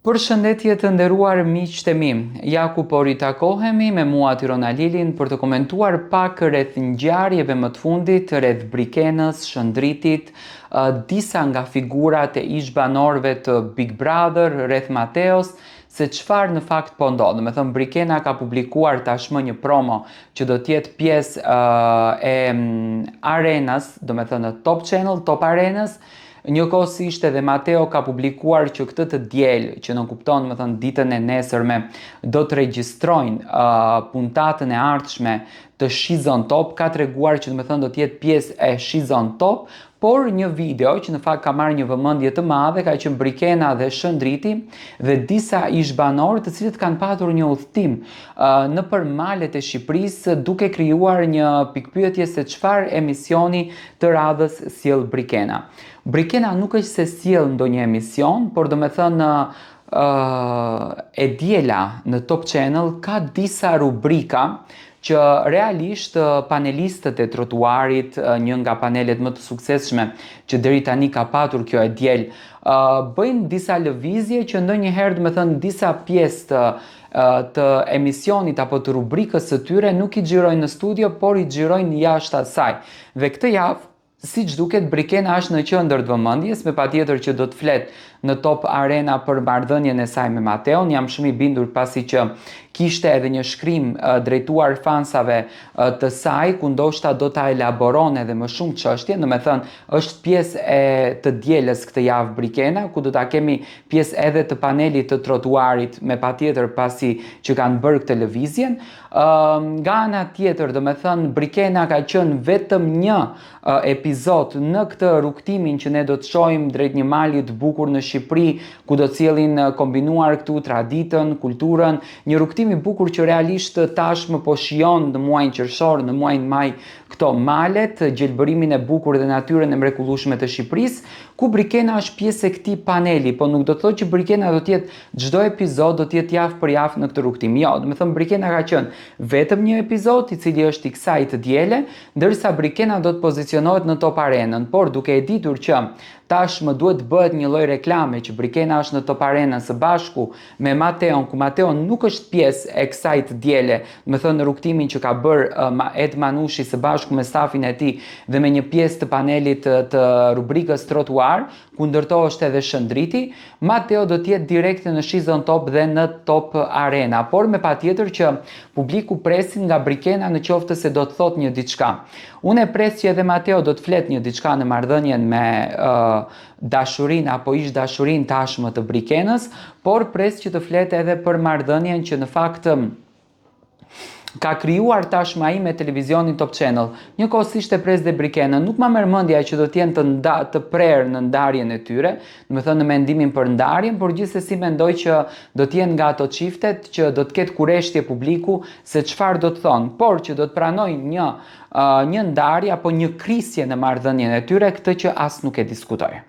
Përshëndetje të nderuar miqtë e mi, ja ku po ritakohemi me mua Tirona Lilin për të komentuar pak rreth ngjarjeve më të fundit rreth Brikenës, Shëndritit, disa nga figurat e ish-banorëve të Big Brother rreth Mateos, se çfarë në fakt po ndodh. Do të thënë Brikena ka publikuar tashmë një promo që do të jetë pjesë e arenës, do të thënë Top Channel, Top Arenës. Njëkohësisht edhe Mateo ka publikuar që këtë të diel, që në kupton më thënë ditën e nesërme, do të regjistrojnë puntatën e ardhshme të Shizon Top, ka treguar që më thënë do të jetë pjesë e Shizon Top, por një video që në fakt ka marrë një vëmendje të madhe ka qenë Brikena dhe Shëndriti dhe disa ish-banorë të cilët kanë patur një udhtim nëpër malet e Shqipërisë duke krijuar një pikpyetje se çfarë emisioni të radhës sjell Brikena. Brikena nuk është se sjell ndonjë emision, por do me thënë e diela në Top Channel ka disa rubrika që realisht panelistët e trotuarit, një nga panelet më të suksesshme që deri tani ka patur kjo e diel, bëjnë disa lëvizje që ndonjëherë do me thënë disa pjesë të emisionit apo të rubrikës së tyre nuk i xhirojnë në studio, por i xhirojnë jashtë asaj. Dhe këtë javë, siç duket, Brikena është në qendër të vëmendjes, me patjetër që do të flet në Top Arena për marrëdhënien e saj me Mateon. Jam shumë i bindur pasi që kishte edhe një shkrim drejtuar fansave të saj, ku ndoshta do ta elaboron edhe më shumë çështje, do të thënë është pjesë e të dielës këtë javë Brikena, ku do ta kemi pjesë edhe të panelit të trotuarit, me patjetër pasi që kanë bërë këtë lëvizjen. Nga ana tjetër, do të thënë Brikena ka qenë vetëm një epizod në këtë rrugtimin që ne do të shohim drejt një mali të bukur në Shqipëri, ku do të sjellin kombinuar këtu traditën, kulturën, një rrugtim i bukur që realisht tashmë po shijon në muajin qershor, në muajin maj këto malet, gjelbërimin e bukur dhe natyrën e mrekullueshme të Shqipërisë, ku Brikena është pjesë e këtij paneli, po nuk do të thotë që Brikena do të jetë çdo epizod do të jetë javë për javë në këtë rrugtim. Jo, do të thënë Brikena ka qenë vetëm një epizod i cili është i kësaj të diele, ndërsa Brikena do të pozicionohet në Top Arenën, por duke e ditur që tashmë duhet bëhet një lloj reklame që Brikena është në Top Arenën së bashku me Mateon, ku Mateon nuk është pjesë e kësaj të diele, do të thënë në rrugtimin që ka bërë Ed Manushi së bashku me stafin e tij dhe me një pjesë të panelit të rubrikës trotuar, ku ndërtohesh edhe Shëndriti, Mateo do të jetë direkt në Shizon Top dhe në Top Arena, por me patjetër që publiku presin nga Brikena në qoftë se do të thotë një diçka. Unë e pres që edhe Mateo do të flet një diçka në marrëdhënien me dashurin apo ish dashurin tashmë të Brikenës, por pres që të flet edhe për marrëdhënien që në fakt ka krijuar tashmë ai me televizionin Top Channel. Njëkohësisht e pres dhe Brikena. Nuk ma merr mendja që do të jenë të prerë në ndarjen e tyre, do të thënë në mendimin për ndarjen, por gjithsesi mendoj që do të jenë nga ato çiftet që do të ketë kurreshtje publiku se çfarë do të thonë, por që do të pranojnë një ndarje apo një krisje në marrëdhënien e tyre, këtë që as nuk e diskutoj.